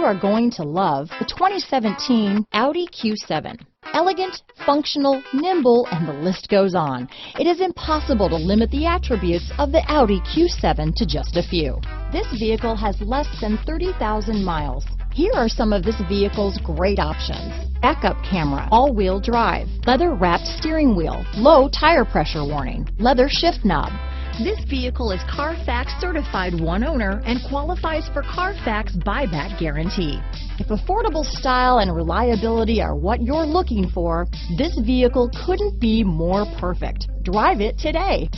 are going to love the 2017 Audi Q7. Elegant, functional, nimble, and the list goes on. It is impossible to limit the attributes of the Audi Q7 to just a few. This vehicle has less than 30,000 miles. Here are some of this vehicle's great options: backup camera, all-wheel drive, leather-wrapped steering wheel, low tire pressure warning, leather shift knob. This vehicle is Carfax certified one owner and qualifies for Carfax buyback guarantee. If affordable style and reliability are what you're looking for, this vehicle couldn't be more perfect. Drive it today.